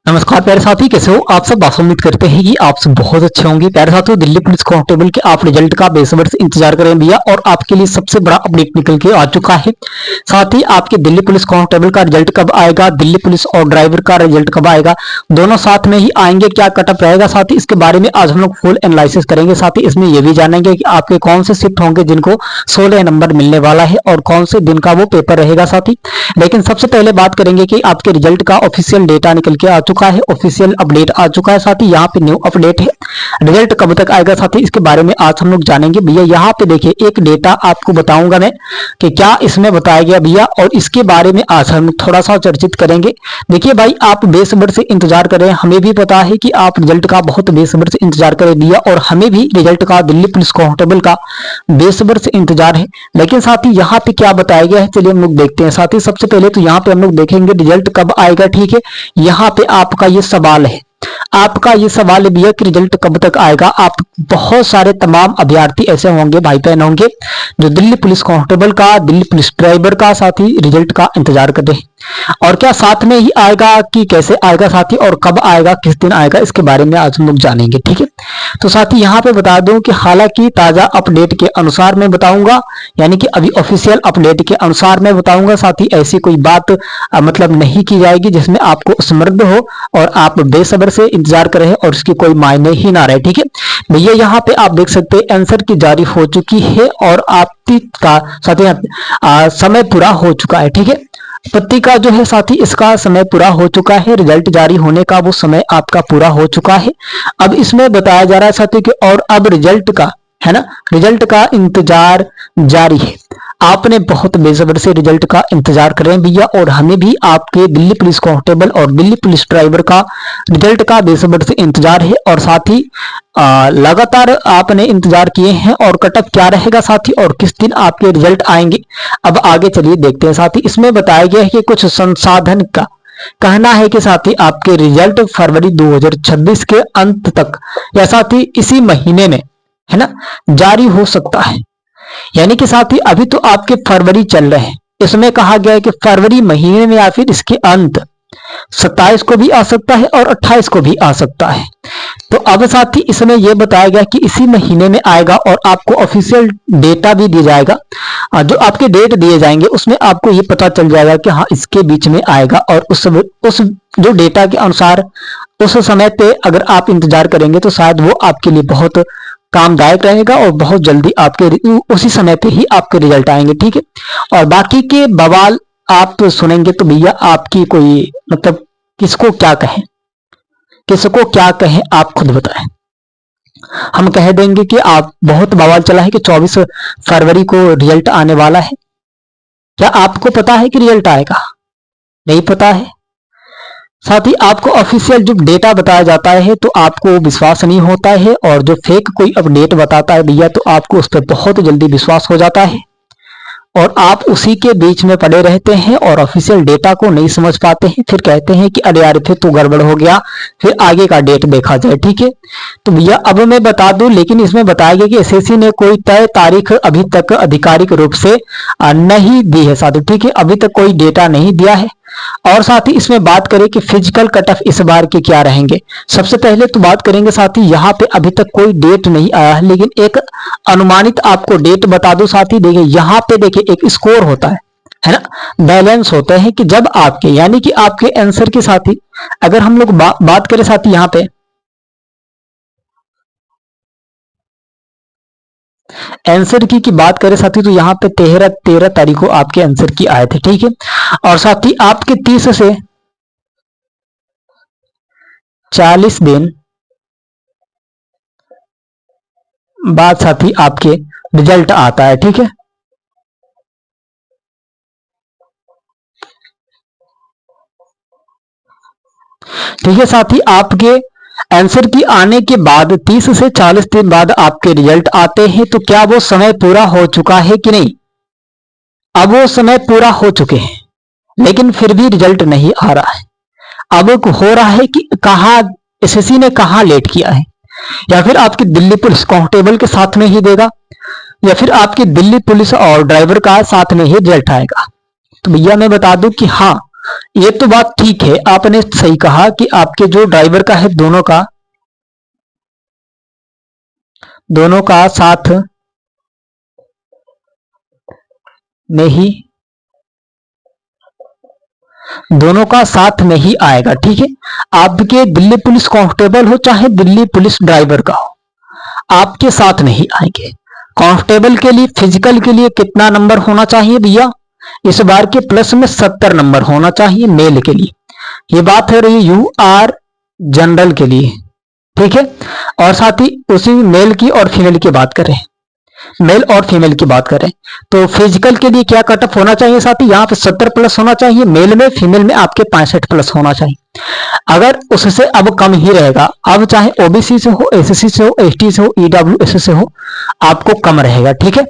नमस्कार प्यारे साथी, कैसे हो आप सब। आशा उम्मीद करते हैं कि आप सब बहुत अच्छे होंगे। प्यारे साथियों, दिल्ली पुलिस कांस्टेबल के आप रिजल्ट का बेसब्र से इंतजार करें भैया, और आपके लिए सबसे बड़ा अपडेट निकल के आ चुका है। साथ ही आपके दिल्ली पुलिस कांस्टेबल का रिजल्ट कब आएगा, दिल्ली पुलिस और ड्राइवर का रिजल्ट कब आएगा, दोनों साथ में ही आएंगे, क्या कटअप रहेगा, साथ ही इसके बारे में आज हम लोग फुल एनालिसिस करेंगे। साथ ही इसमें यह भी जानेंगे कि आपके कौन से शिफ्ट होंगे जिनको 16 नंबर मिलने वाला है और कौन से दिन का वो पेपर रहेगा साथी। लेकिन सबसे पहले बात करेंगे कि आपके रिजल्ट का ऑफिशियल डेटा निकल के आ चुका है, ऑफिशियल अपडेट आ चुका है। साथ ही यहाँ पे न्यू अपडेट है, रिजल्ट कब तक आएगा साथी इसके बारे में आज हम लोग जानेंगे भैया। यहाँ पे देखिए एक डेटा आपको बताऊंगा मैं कि क्या इसमें बताया गया भैया, और इसके बारे में आज हम थोड़ा सा चर्चित करेंगे। देखिए भाई, आप बेसब्र से इंतजार करें, हमें भी पता है कि आप रिजल्ट का बहुत बेसब्र से इंतजार करें भैया, और हमें भी रिजल्ट का दिल्ली पुलिस कांस्टेबल का बेसब्र से इंतजार है। लेकिन साथ ही यहाँ पे क्या बताया गया है, चलिए हम लोग देखते हैं। साथ ही सबसे पहले तो यहाँ पे हम लोग देखेंगे रिजल्ट कब आएगा, ठीक है। यहाँ पे आपका ये सवाल है, आपका ये सवाल है भैया कि रिजल्ट कब तक आएगा। आप बहुत सारे तमाम अभ्यर्थी ऐसे होंगे, भाई बहन होंगे, जो दिल्ली पुलिस कांस्टेबल का, दिल्ली पुलिस ड्राइवर का साथ ही रिजल्ट का इंतजार कर रहे हैं। और क्या साथ में ही आएगा कि कैसे आएगा साथी, और कब आएगा, किस दिन आएगा, इसके बारे में आज हम लोग जानेंगे, ठीक है। तो साथी यहाँ पे बता दूं कि हालांकि ताजा अपडेट के अनुसार मैं बताऊंगा, यानी कि अभी ऑफिशियल अपडेट के अनुसार मैं बताऊंगा। साथ ही ऐसी कोई बात मतलब नहीं की जाएगी जिसमें आपको समृद्ध हो और आप बेसब्र से इंतजार कर रहे हैं और इसकी कोई मायने ही ना रहे, ठीक है भैया। यहाँ पे आप देख सकते हैं आंसर की जारी हो चुकी है और आपकी का साथ समय पूरा हो चुका है, ठीक है। पत्ती का जो है साथी इसका समय पूरा हो चुका है, रिजल्ट जारी होने का वो समय आपका पूरा हो चुका है। अब इसमें बताया जा रहा है साथी कि और अब रिजल्ट का है ना, रिजल्ट का इंतजार जारी है। आपने बहुत बेसब्र से रिजल्ट का इंतजार करें भैया, और हमें भी आपके दिल्ली पुलिस कांस्टेबल और दिल्ली पुलिस ड्राइवर का रिजल्ट का बेसब्र से इंतजार है। और साथ ही लगातार आपने इंतजार किए हैं, और कटअप क्या रहेगा साथी, और किस दिन आपके रिजल्ट आएंगे, अब आगे चलिए देखते हैं। साथी इसमें बताया गया है कि कुछ संसाधन का कहना है कि साथी आपके रिजल्ट फरवरी 2026 के अंत तक या साथी इसी महीने में है ना जारी हो सकता है। यानी कि साथी अभी तो आपके फरवरी चल रहे हैं, इसमें कहा गया है कि फरवरी महीने में या फिर इसके अंत 27 को भी आ सकता है और 28 को भी आ सकता है। तो अब साथी इसमें यह बताया गया कि इसी महीने में आएगा, और आपको ऑफिशियल डेटा भी दिया जाएगा। जो आपके डेट दिए जाएंगे उसमें आपको ये पता चल जाएगा कि हाँ इसके बीच में आएगा, और उस जो डेटा के अनुसार उस समय पे अगर आप इंतजार करेंगे तो शायद वो आपके लिए बहुत कामदायक रहेगा, और बहुत जल्दी आपके उसी समय पे ही आपके रिजल्ट आएंगे, ठीक है। और बाकी के बवाल आप तो सुनेंगे तो भैया आपकी कोई मतलब किसको क्या कहें, किसको क्या कहें आप खुद बताएं। हम कह देंगे कि आप बहुत बवाल चला है कि 24 फरवरी को रिजल्ट आने वाला है। क्या आपको पता है कि रिजल्ट आएगा? नहीं पता है। साथ ही आपको ऑफिशियल जो डेटा बताया जाता है तो आपको विश्वास नहीं होता है, और जो फेक कोई अपडेट बताता है भैया तो आपको उस पर बहुत जल्दी विश्वास हो जाता है, और आप उसी के बीच में पड़े रहते हैं और ऑफिशियल डेटा को नहीं समझ पाते हैं। फिर कहते हैं कि अरे यार फिर तो गड़बड़ हो गया, फिर आगे का डेट देखा जाए, ठीक है। तो भैया अब मैं बता दूं, लेकिन इसमें बताया गया कि एसएससी ने कोई तय तारीख अभी तक आधिकारिक रूप से नहीं दी है साथी, ठीक है। अभी तक कोई डेटा नहीं दिया है। और साथ ही इसमें बात करें कि फिजिकल कट ऑफ इस बार के क्या रहेंगे। सबसे पहले तो बात करेंगे साथी, यहाँ पे अभी तक कोई डेट नहीं आया है, लेकिन एक अनुमानित आपको डेट बता दूं साथी। देखिए यहाँ पे देखिए एक स्कोर होता है ना, बैलेंस होते हैं कि जब आपके यानी कि आपके आंसर के साथी अगर हम लोग बात करें साथी, यहाँ पे आंसर की बात करें साथी, तो यहाँ पे 13 तारीख को आपके आंसर की आए थे, ठीक है। और साथी आपके 30 से 40 दिन बाद साथी आपके रिजल्ट आता है, ठीक है। ठीक है साथी, आपके आंसर की आने के बाद 30 से 40 दिन बाद आपके रिजल्ट आते हैं। तो क्या वो समय पूरा हो चुका है कि नहीं? अब वो समय पूरा हो चुके हैं, लेकिन फिर भी रिजल्ट नहीं आ रहा है। अब हो रहा है कि कहा एसएससी ने कहा लेट किया है, या फिर आपकी दिल्ली पुलिस कांस्टेबल के साथ में ही देगा, या फिर आपकी दिल्ली पुलिस और ड्राइवर का साथ में ही रिजल्ट आएगा। तो भैया मैं बता दूं कि हाँ ये तो बात ठीक है, आपने सही कहा कि आपके जो ड्राइवर का है दोनों का साथ नहीं, दोनों का साथ नहीं आएगा। ठीक है, आपके दिल्ली पुलिस कांस्टेबल हो चाहे दिल्ली पुलिस ड्राइवर का हो, आपके साथ नहीं आएंगे। कांस्टेबल के लिए फिजिकल के लिए कितना नंबर होना चाहिए भैया? इस बार के प्लस में 70 नंबर होना चाहिए मेल के लिए। ये बात है रही यू आर जनरल के लिए। ठीक है, और साथ ही उसी मेल की और फीमेल की बात करें, मेल और फीमेल की बात करें तो फिजिकल के लिए क्या कट ऑफ होना चाहिए साथी? यहाँ पे 70 प्लस होना चाहिए मेल में, फीमेल में आपके 65 प्लस होना चाहिए। अगर उससे अब कम ही रहेगा, अब चाहे ओबीसी से हो, एससी से हो, एसटी से हो, ईडब्ल्यूएस से हो, आपको कम रहेगा। ठीक है,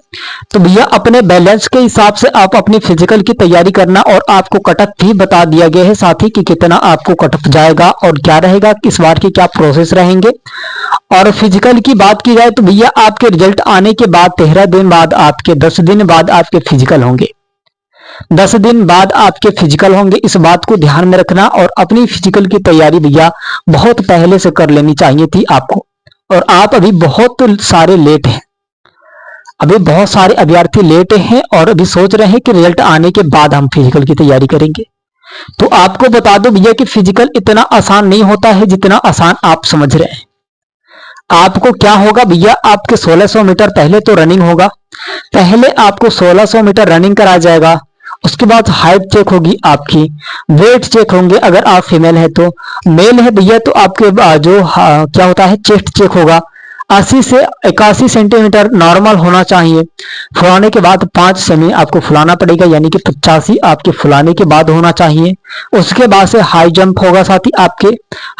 तो भैया अपने बैलेंस के हिसाब से आप अपनी फिजिकल की तैयारी करना, और आपको कट ऑफ भी बता दिया गया है साथी कि कितना आपको कट ऑफ जाएगा और क्या रहेगा, किस बार के क्या प्रोसेस रहेंगे। और फिजिकल की बात की जाए तो भैया आपके रिजल्ट आने के बाद 13 दिन बाद आपके 10 दिन बाद आपके फिजिकल होंगे, 10 दिन बाद आपके फिजिकल होंगे। इस बात को ध्यान में रखना, और अपनी फिजिकल की तैयारी भैया बहुत पहले से कर लेनी चाहिए थी आपको। और आप अभी बहुत सारे लेट हैं, अभी बहुत सारे अभ्यर्थी लेट हैं और अभी सोच रहे हैं कि रिजल्ट आने के बाद हम फिजिकल की तैयारी करेंगे। तो आपको बता दो भैया कि फिजिकल इतना आसान नहीं होता है जितना आसान आप समझ रहे हैं। आपको क्या होगा भैया, आपके 1600 मीटर पहले तो रनिंग होगा, पहले आपको 1600 मीटर रनिंग कराया जाएगा। उसके बाद हाइट चेक होगी आपकी, वेट चेक होंगे अगर आप फीमेल है तो। मेल है भैया तो आपके जो क्या होता है चेस्ट चेक होगा। 80 से 81 सेंटीमीटर नॉर्मल होना चाहिए। फुलाने के बाद 5 सेमी आपको फुलाना पड़ेगा, यानी कि 85 आपके फुलाने के बाद होना चाहिए। उसके बाद से हाई जंप होगा साथी, आपके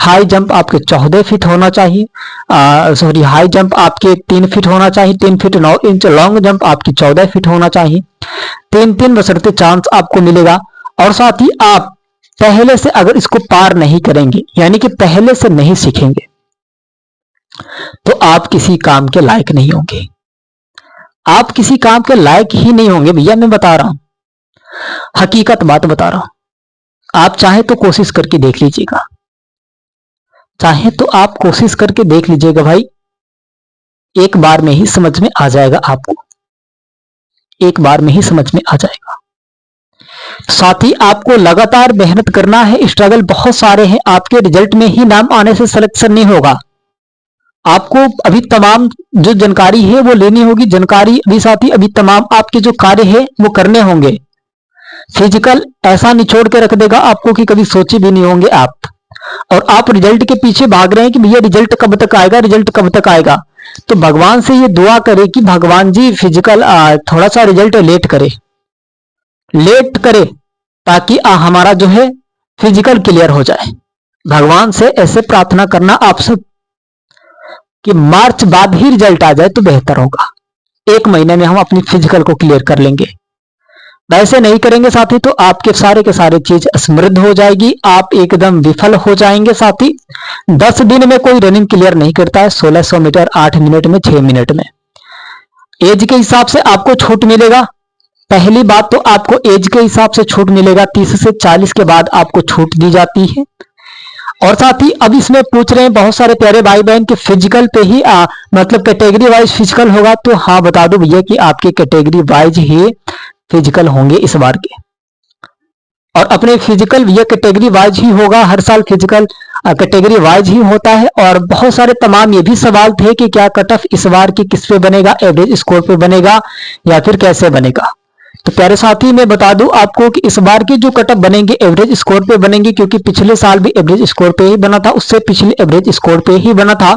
हाई जंप आपके 14 फीट होना चाहिए, सॉरी हाई जंप आपके 3 फीट होना चाहिए, 3 फीट 9 इंच। लॉन्ग जंप आपकी 14 फीट होना चाहिए। 3 बशर्ते चांस आपको मिलेगा। और साथ ही आप पहले से अगर इसको पार नहीं करेंगे, यानी कि पहले से नहीं सीखेंगे, तो आप किसी काम के लायक नहीं होंगे। आप किसी काम के लायक ही नहीं होंगे भैया, मैं बता रहा हूं, हकीकत बात बता रहा हूं। आप चाहे तो कोशिश करके देख लीजिएगा, चाहे तो आप कोशिश करके देख लीजिएगा भाई, एक बार में ही समझ में आ जाएगा आपको, एक बार में ही समझ में आ जाएगा। साथ ही आपको लगातार मेहनत करना है, स्ट्रगल बहुत सारे हैं। आपके रिजल्ट में ही नाम आने से सिलेक्शन नहीं होगा, आपको अभी तमाम जो जानकारी है वो लेनी होगी। जानकारी अभी साथी अभी तमाम आपके जो कार्य है वो करने होंगे। फिजिकल ऐसा निचोड़ के रख देगा आपको कि कभी सोचे भी नहीं होंगे आप। और आप रिजल्ट के पीछे भाग रहे हैं कि भैया रिजल्ट कब तक आएगा, रिजल्ट कब तक आएगा। तो भगवान से ये दुआ करे कि भगवान जी फिजिकल थोड़ा सा रिजल्ट लेट करे ताकि हमारा जो है फिजिकल क्लियर हो जाए। भगवान से ऐसे प्रार्थना करना आप सब कि मार्च बाद ही रिजल्ट आ जाए तो बेहतर होगा। 1 महीने में हम अपनी फिजिकल को क्लियर कर लेंगे। वैसे नहीं करेंगे साथी तो आपके सारे के सारे चीज समृद्ध हो जाएगी, आप एकदम विफल हो जाएंगे साथी। 10 दिन में कोई रनिंग क्लियर नहीं करता है 1600 मीटर 8 मिनट में 6 मिनट में। एज के हिसाब से आपको छूट मिलेगा। पहली बात तो आपको एज के हिसाब से छूट मिलेगा, 30 से 40 के बाद आपको छूट दी जाती है। और साथ ही अब इसमें पूछ रहे हैं बहुत सारे प्यारे भाई बहन कि फिजिकल पे ही मतलब कैटेगरी वाइज फिजिकल होगा, तो हाँ बता दो भैया कि आपके कैटेगरी वाइज ही फिजिकल होंगे इस बार के। और अपने फिजिकल भैया कैटेगरी वाइज ही होगा, हर साल फिजिकल कैटेगरी वाइज ही होता है। और बहुत सारे तमाम ये भी सवाल थे कि क्या कट ऑफ इस बार की किस पे बनेगा, एवरेज स्कोर पे बनेगा या फिर कैसे बनेगा। तो प्यारे साथी मैं बता दूं आपको कि इस बार के जो कट ऑफ बनेंगे एवरेज स्कोर पे बनेंगे, क्योंकि पिछले साल भी एवरेज स्कोर पे ही बना था, उससे पिछले एवरेज स्कोर पे ही बना था।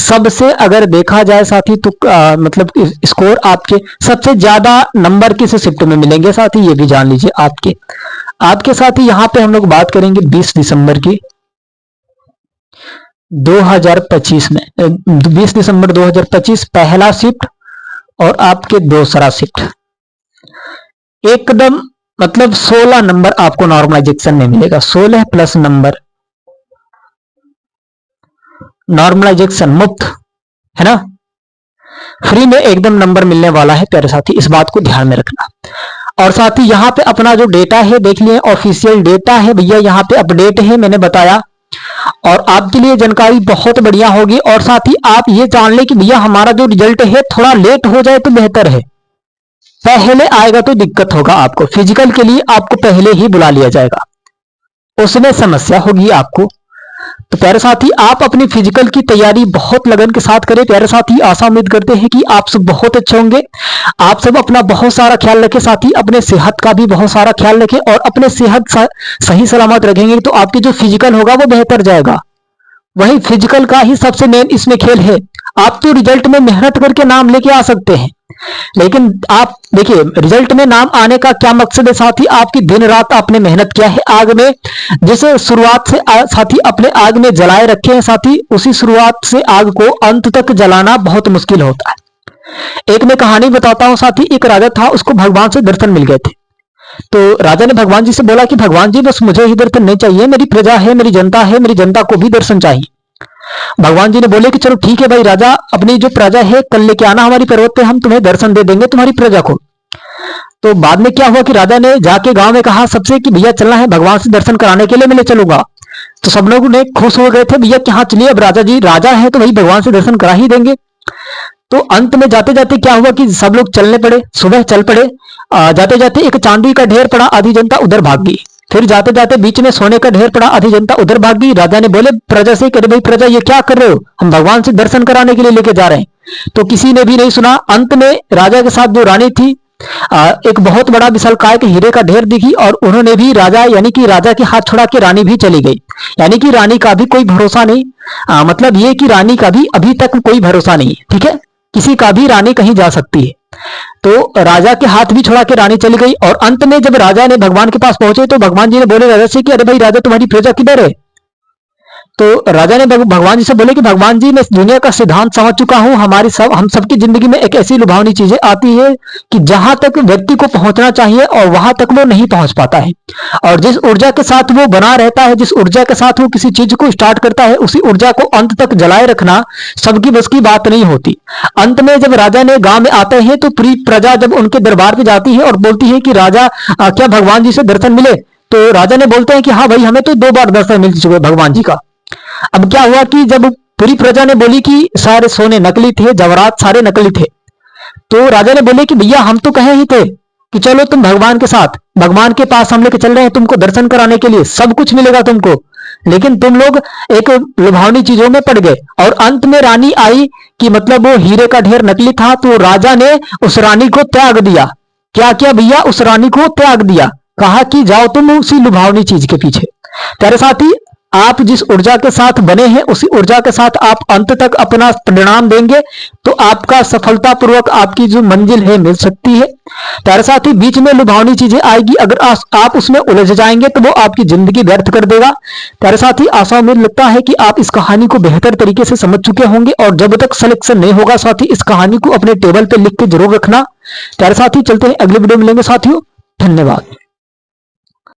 सबसे अगर देखा जाए साथी तो मतलब स्कोर आपके सबसे ज्यादा नंबर किस शिफ्ट में मिलेंगे साथी, ये भी जान लीजिए। आपके साथी यहाँ पे हम लोग बात करेंगे 20 दिसंबर की 2025 में, 20 दिसंबर 2025 पहला शिफ्ट और आपके दूसरा शिफ्ट। एकदम मतलब 16 नंबर आपको नॉर्मलाइजेशन में मिलेगा, 16 प्लस नंबर नॉर्मलाइजेशन मुफ्त है ना, फ्री में एकदम नंबर मिलने वाला है प्यारे साथी, इस बात को ध्यान में रखना। और साथ ही यहाँ पे अपना जो डेटा है देख लिए, ऑफिशियल डेटा है भैया, यहाँ पे अपडेट है, मैंने बताया। और आपके लिए जानकारी बहुत बढ़िया होगी। और साथ ही आप ये जान ले कि भैया हमारा जो रिजल्ट है थोड़ा लेट हो जाए तो बेहतर है, पहले आएगा तो दिक्कत होगा आपको। फिजिकल के लिए आपको पहले ही बुला लिया जाएगा, उसमें समस्या होगी आपको। तो प्यारे साथी, आप अपनी फिजिकल की तैयारी बहुत लगन के साथ करें। प्यारे साथी, आशा उम्मीद करते हैं कि आप सब बहुत अच्छे होंगे। आप सब अपना बहुत सारा ख्याल रखें, साथ ही अपने सेहत का भी बहुत सारा ख्याल रखें। और अपने सेहत सही सलामत रखेंगे तो आपकी जो फिजिकल होगा वो बेहतर जाएगा। वही फिजिकल का ही सबसे मेन इसमें खेल है। आप तो रिजल्ट में मेहनत करके नाम लेके आ सकते हैं, लेकिन आप देखिए रिजल्ट में नाम आने का क्या मकसद है साथी, आपकी दिन रात आपने मेहनत किया है आग में, जिसे शुरुआत से साथी अपने आग में जलाए रखे हैं साथी, उसी शुरुआत से आग को अंत तक जलाना बहुत मुश्किल होता है। एक मैं कहानी बताता हूं साथी। एक राजा था, उसको भगवान से दर्शन मिल गए थे। तो राजा ने भगवान जी से बोला कि भगवान जी बस मुझे ही दर्शन नहीं चाहिए, मेरी प्रजा है, मेरी जनता है, मेरी जनता को भी दर्शन चाहिए। भगवान जी ने बोले कि चलो ठीक है भाई राजा, अपनी जो प्रजा है कल लेके आना हमारी पर्वत पे, हम तुम्हें दर्शन दे देंगे तुम्हारी प्रजा को। तो बाद में क्या हुआ कि राजा ने जाके गांव में कहा सबसे कि भैया चलना है भगवान से दर्शन कराने के लिए, मैं ले चलूंगा। तो सब लोग ने खुश हो गए थे भैया कि हाँ चलिए, अब राजा जी राजा है तो भाई भगवान से दर्शन करा ही देंगे। तो अंत में जाते जाते क्या हुआ कि सब लोग चलने पड़े, सुबह चल पड़े। जाते जाते एक चांदी का ढेर पड़ा, आधी जनता उधर भाग गई। फिर जाते जाते बीच में सोने का ढेर पड़ा, आधी जनता उधर भाग गई। राजा ने बोले प्रजा से, अरे भाई प्रजा ये क्या कर रहे हो, हम भगवान से दर्शन कराने के लिए लेके जा रहे हैं। तो किसी ने भी नहीं सुना। अंत में राजा के साथ जो रानी थी, एक बहुत बड़ा विशालकाय के हीरे का ढेर दिखी, और उन्होंने भी राजा यानी कि राजा के हाथ छुड़ा के रानी भी चली गई। यानी कि रानी का भी कोई भरोसा नहीं, मतलब ये कि रानी का भी अभी तक कोई भरोसा नहीं, ठीक है, किसी का भी रानी कहीं जा सकती है। तो राजा के हाथ भी छुड़ा के रानी चली गई। और अंत में जब राजा ने भगवान के पास पहुंचे तो भगवान जी ने बोले राजा से कि अरे भाई राजा तुम्हारी प्रजा किधर है। तो राजा ने भगवान जी से बोले कि भगवान जी मैं इस दुनिया का सिद्धांत समझ चुका हूं, हम सबकी जिंदगी में एक ऐसी लुभावनी चीजें आती है कि जहां तक व्यक्ति को पहुंचना चाहिए और वहां तक वो नहीं पहुंच पाता है। और जिस ऊर्जा के साथ वो बना रहता है, जिस ऊर्जा के साथ वो किसी चीज को स्टार्ट करता है, उसी ऊर्जा को अंत तक जलाए रखना सबकी बस की बात नहीं होती। अंत में जब राजा ने गांव में आते हैं तो पूरी प्रजा जब उनके दरबार पे जाती है और बोलती है कि राजा क्या भगवान जी से दर्शन मिले। तो राजा ने बोलते हैं कि हाँ भाई हमें तो 2 बार दर्शन मिल चुके भगवान जी का। अब क्या हुआ कि जब पूरी प्रजा ने बोली कि सारे सोने नकली थे, जवाहरात सारे नकली थे, तो राजा ने बोले कि भैया हम तो कहे ही थे कि चलो तुम भगवान के साथ, भगवान के पास हम लेके चल रहे हैं तुमको दर्शन कराने के लिए, सब कुछ मिलेगा तुमको, लेकिन तुम लोग एक लुभावनी चीजों में पड़ गए। और अंत में रानी आई कि मतलब वो हीरे का ढेर नकली था, तो राजा ने उस रानी को त्याग दिया। क्या किया भैया, उस रानी को त्याग दिया, कहा कि जाओ तुम उसी लुभावनी चीज के पीछे। प्यारे साथी, आप जिस ऊर्जा के साथ बने हैं उसी ऊर्जा के साथ आप अंत तक अपना परिणाम देंगे तो आपका सफलतापूर्वक आपकी जो मंजिल है मिल सकती है। प्यारे साथी, बीच में लुभावनी चीजें आएगी, अगर आप उसमें उलझ जाएंगे तो वो आपकी जिंदगी व्यर्थ कर देगा। प्यारे साथी, आशा उम्मीद लगता है कि आप इस कहानी को बेहतर तरीके से समझ चुके होंगे। और जब तक सिलेक्शन नहीं होगा साथी, इस कहानी को अपने टेबल पे लिख के जरूर रखना। प्यारे साथी, चलते हैं अगले वीडियो में मिलेंगे साथियों, धन्यवाद।